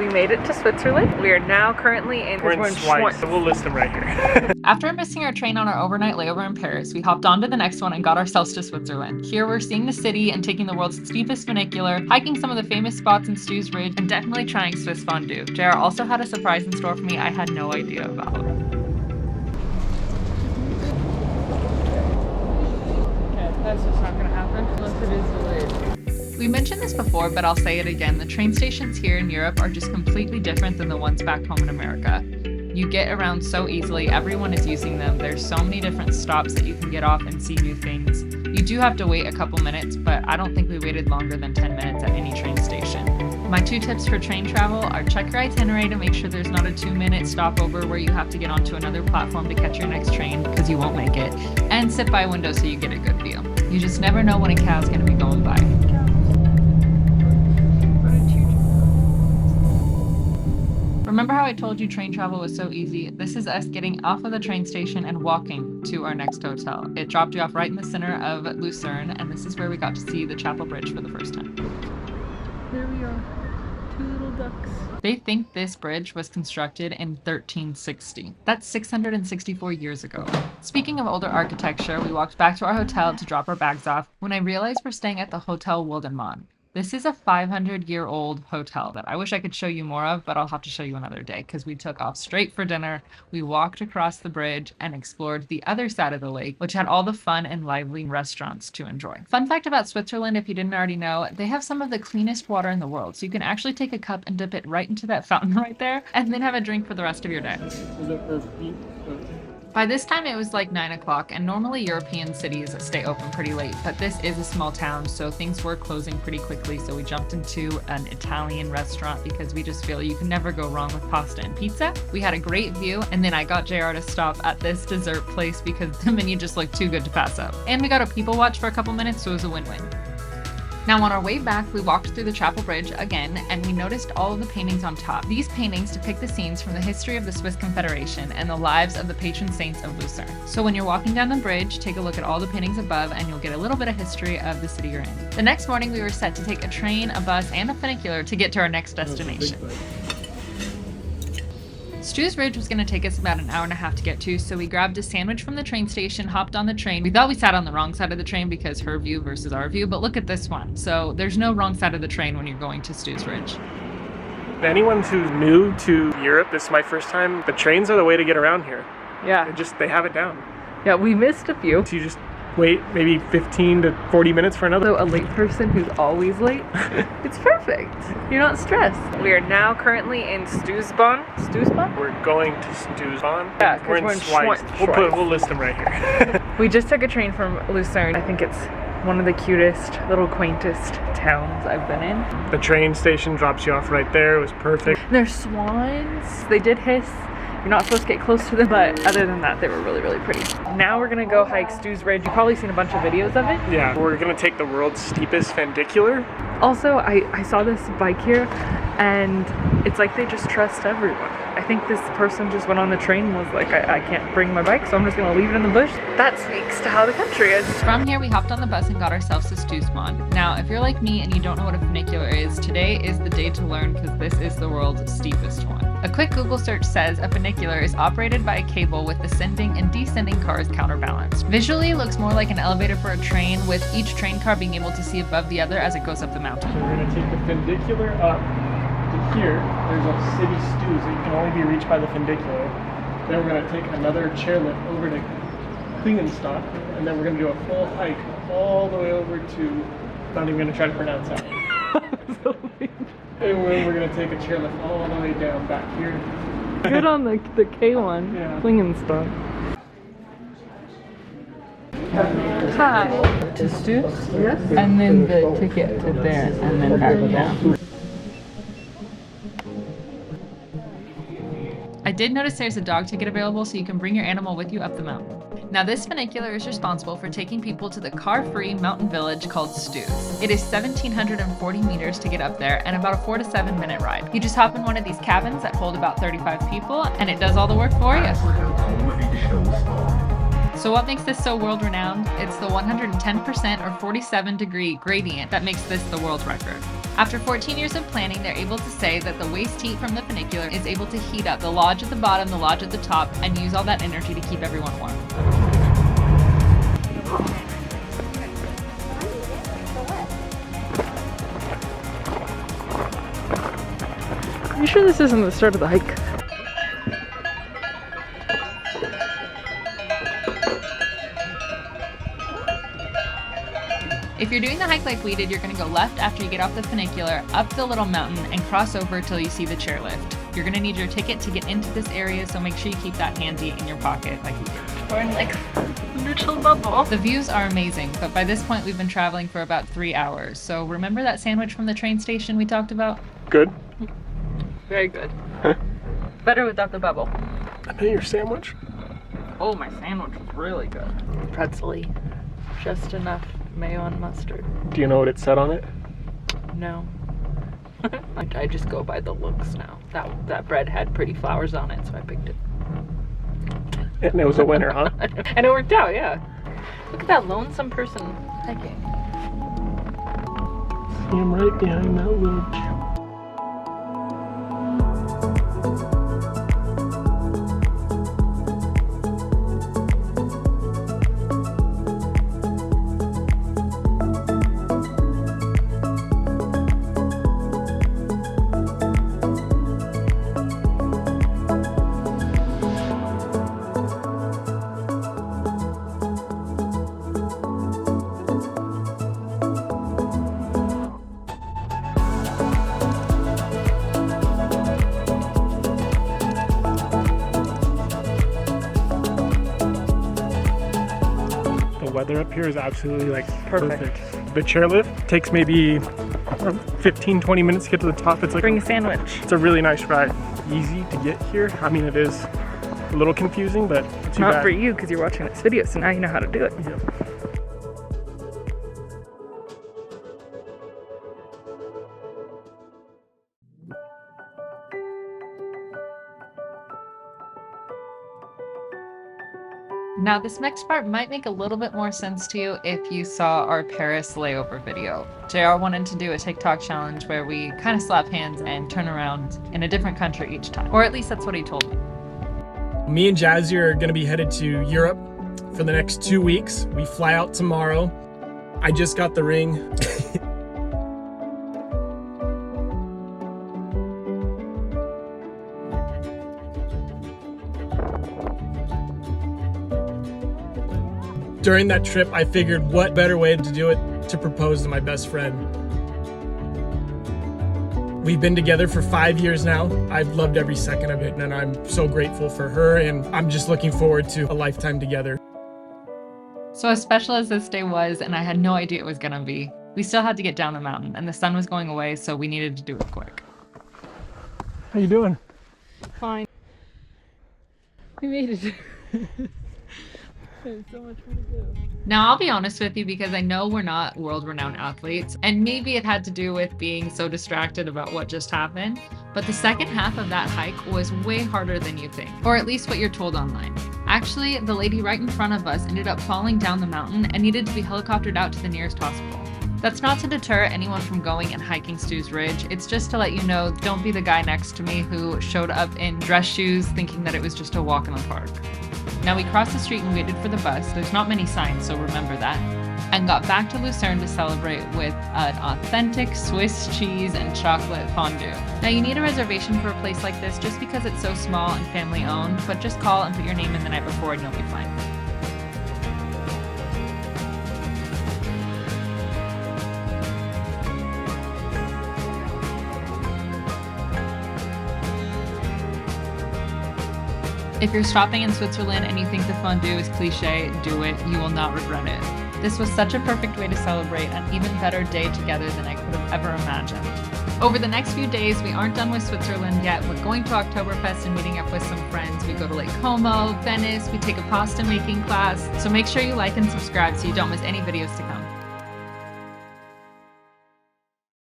We made it to Switzerland. We are now currently in... We're in Schweiz, so we'll list them right here. After missing our train on our overnight layover in Paris, we hopped on to the next one and got ourselves to Switzerland. Here we're seeing the city and taking the world's steepest funicular, hiking some of the famous spots in Stoos Ridge, and definitely trying Swiss fondue. JR also had a surprise in store for me I had no idea about. That's just not gonna happen unless it is delayed. We mentioned this before, but I'll say it again. The train stations here in Europe are just completely different than the ones back home in America. You get around so easily, everyone is using them. There's so many different stops that you can get off and see new things. You do have to wait a couple minutes, but I don't think we waited longer than 10 minutes at any train station. My 2 tips for train travel are check your itinerary to make sure there's not a 2-minute stopover where you have to get onto another platform to catch your next train, because you won't make it, and sit by a window so you get a good view. You just never know when a cow's gonna be going by. Remember how I told you train travel was so easy? This is us getting off of the train station and walking to our next hotel. It dropped you off right in the center of Lucerne, and this is where we got to see the Chapel Bridge for the first time. Here we are, 2 little ducks. They think this bridge was constructed in 1360. That's 664 years ago. Speaking of older architecture, we walked back to our hotel to drop our bags off when I realized we're staying at the Hotel Wildenmann. This is a 500-year-old hotel that I wish I could show you more of, but I'll have to show you another day because we took off straight for dinner. We walked across the bridge and explored the other side of the lake, which had all the fun and lively restaurants to enjoy. Fun fact about Switzerland, if you didn't already know, they have some of the cleanest water in the world. So you can actually take a cup and dip it right into that fountain right there and then have a drink for the rest of your day. By this time it was like 9 o'clock, and normally European cities stay open pretty late, but this is a small town, so things were closing pretty quickly, so we jumped into an Italian restaurant because we just feel you can never go wrong with pasta and pizza. We had a great view, and then I got JR to stop at this dessert place because the menu just looked too good to pass up. And we got a people watch for a couple minutes, so it was a win-win. Now on our way back, we walked through the Chapel Bridge again, and we noticed all of the paintings on top. These paintings depict the scenes from the history of the Swiss Confederation and the lives of the patron saints of Lucerne. So when you're walking down the bridge, take a look at all the paintings above and you'll get a little bit of history of the city you're in. The next morning, we were set to take a train, a bus, and a funicular to get to our next destination. Stoos Ridge was going to take us about an hour and a half to get to, so we grabbed a sandwich from the train station, hopped on the train. We thought we sat on the wrong side of the train because her view versus our view, but look at this one. So there's no wrong side of the train when you're going to Stoos Ridge. Anyone who's new to Europe, this is my first time, the trains are the way to get around here. Yeah. They have it down. Yeah, we missed a few. So you just wait maybe 15 to 40 minutes for another. So a late person who's always late, it's perfect. You're not stressed. We are now currently in Stoosbahn. Stoosbahn? We're going to Stoosbahn. Yeah, 'cause we're in Schweiz. We'll list them right here. We just took a train from Lucerne. I think it's one of the cutest, little quaintest towns I've been in. The train station drops you off right there. It was perfect. And there's swans. They did hiss. You're not supposed to get close to them, but other than that, they were really, really pretty. Now we're gonna go hike Stoos Ridge. You've probably seen a bunch of videos of it. Yeah, we're gonna take the world's steepest funicular. Also, I saw this bike here, and it's like they just trust everyone. I think this person just went on the train and was like, I can't bring my bike, so I'm just gonna leave it in the bush. That speaks to how the country is. From here, we hopped on the bus and got ourselves to Stoosbahn. Now, if you're like me and you don't know what a funicular is, today is the day to learn because this is the world's steepest one. A quick Google search says a funicular is operated by a cable with ascending and descending cars counterbalanced. Visually, it looks more like an elevator for a train, with each train car being able to see above the other as it goes up the mountain. So we're gonna take the funicular up to here. There's a city Stoos that can only be reached by the funicular. Then we're gonna take another chairlift over to Klingenstadt, and then we're gonna do a full hike all the way over to, not even gonna try to pronounce that. And we're going to take a chairlift all the way down back here. Good on the K1, yeah. Klingenstadt. Hi. To Stoos? Yes. And then the ticket to there, and then back down. I did notice there's a dog ticket available so you can bring your animal with you up the mountain. Now this funicular is responsible for taking people to the car-free mountain village called Stoos. It is 1,740 meters to get up there and about a 4 to 7 minute ride. You just hop in one of these cabins that hold about 35 people and it does all the work for you. So what makes this so world-renowned? It's the 110% or 47-degree gradient that makes this the world record. After 14 years of planning, they're able to say that the waste heat from the funicular is able to heat up the lodge at the bottom, the lodge at the top, and use all that energy to keep everyone warm. Are you sure this isn't the start of the hike? If you're doing the hike like we did, you're going to go left after you get off the funicular, up the little mountain, and cross over till you see the chairlift. You're going to need your ticket to get into this area, so make sure you keep that handy in your pocket like we did. We're in like a little bubble. The views are amazing, but by this point we've been traveling for about 3 hours. So remember that sandwich from the train station we talked about? Good. Very good. Huh? Better without the bubble. I know your sandwich. Oh, my sandwich was really good. Pretzel-y. Just enough mayo and mustard. Do you know what it said on it? No. I just go by the looks now. That bread had pretty flowers on it, so I picked it. And it was a winner, huh? And it worked out, yeah. Look at that lonesome person hiking. See him right behind that ridge. Weather up here is absolutely like perfect. The chairlift takes maybe 15-20 minutes to get to the top. It's like Bring a sandwich. It's a really nice ride. Easy to get here. I mean, it is a little confusing, but not too Not bad. for you because you're watching this video, so now you know how to do it. Yep. Now this next part might make a little bit more sense to you if you saw our Paris layover video. JR wanted to do a TikTok challenge where we kind of slap hands and turn around in a different country each time. Or at least that's what he told me. Me and Jazzy are gonna be headed to Europe for the next 2 weeks. We fly out tomorrow. I just got the ring. During that trip, I figured what better way to do it to propose to my best friend. We've been together for 5 years now. I've loved every second of it, and I'm so grateful for her, and I'm just looking forward to a lifetime together. So as special as this day was, and I had no idea it was gonna be, we still had to get down the mountain, and the sun was going away, so we needed to do it quick. How you doing? Fine. We made it. There's so much more to do. Now, I'll be honest with you because I know we're not world-renowned athletes, and maybe it had to do with being so distracted about what just happened, but the second half of that hike was way harder than you think, or at least what you're told online. Actually, the lady right in front of us ended up falling down the mountain and needed to be helicoptered out to the nearest hospital. That's not to deter anyone from going and hiking Stoos Ridge, it's just to let you know, don't be the guy next to me who showed up in dress shoes thinking that it was just a walk in the park. Now we crossed the street and waited for the bus, there's not many signs so remember that, and got back to Lucerne to celebrate with an authentic Swiss cheese and chocolate fondue. Now you need a reservation for a place like this just because it's so small and family owned, but just call and put your name in the night before and you'll be fine. If you're shopping in Switzerland and you think the fondue is cliche, do it. You will not regret it. This was such a perfect way to celebrate an even better day together than I could have ever imagined. Over the next few days, we aren't done with Switzerland yet. We're going to Oktoberfest and meeting up with some friends. We go to Lake Como, Venice, we take a pasta making class. So make sure you like and subscribe so you don't miss any videos to come.